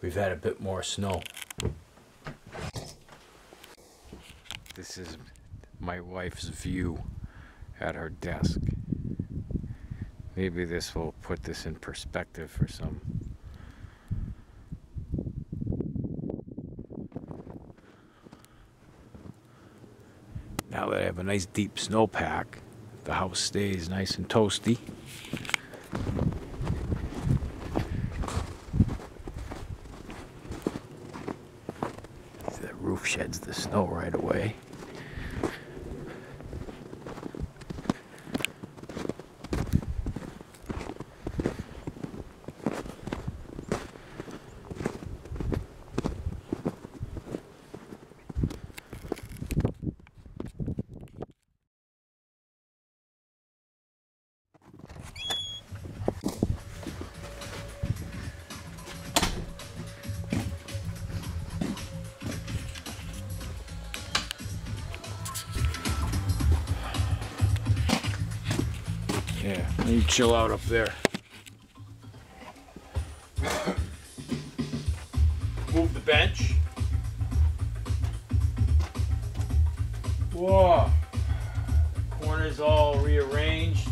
we've had a bit more snow. This is my wife's view at her desk. Maybe this will put this in perspective for some. Now that I have a nice deep snowpack, the house stays nice and toasty. The roof sheds the snow right away. Yeah, you chill out up there. Move the bench. Whoa. Corners all rearranged.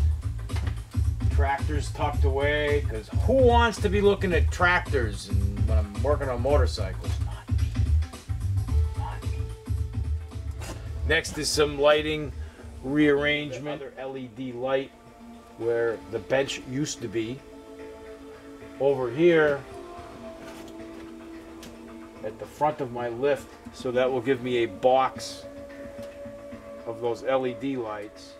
Tractors tucked away. Because who wants to be looking at tractors when I'm working on motorcycles? Not me. Not me. Next is some lighting rearrangement. Another LED light where the bench used to be. Over here at the front of my lift, so that will give me a box of those LED lights.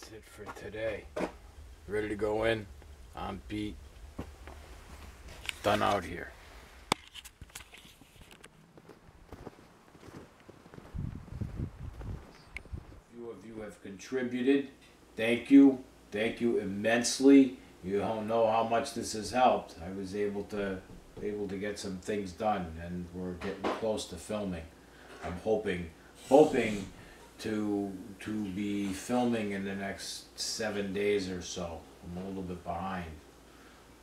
That's it for today. Ready to go in? I'm Pete. Done out here. A few of you have contributed. Thank you. Thank you immensely. You don't know how much this has helped. I was able to get some things done, and we're getting close to filming. I'm hoping to be filming in the next 7 days or so. I'm a little bit behind.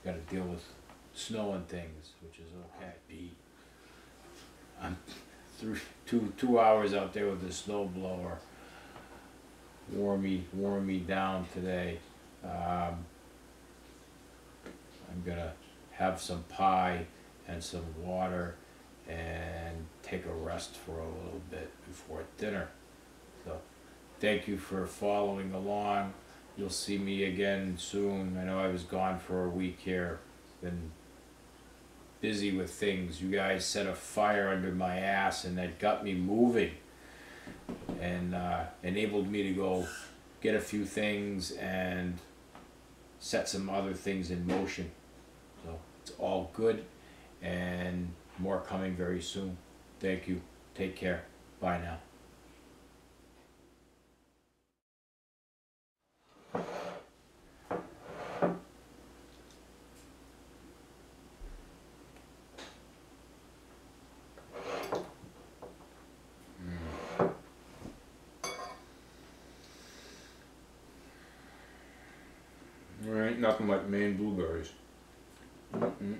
Got to deal with snow and things, which is okay. I'm through 2 hours out there with the snow blower. Wore me down today. I'm gonna have some pie and some water and take a rest for a little bit before dinner. So thank you for following along. You'll see me again soon. I know I was gone for a week here. Been busy with things. You guys set a fire under my ass, and that got me moving and enabled me to go get a few things and set some other things in motion. So it's all good, and more coming very soon. Thank you. Take care. Bye now. There ain't nothing like Maine blueberries. Mm-mm-mm.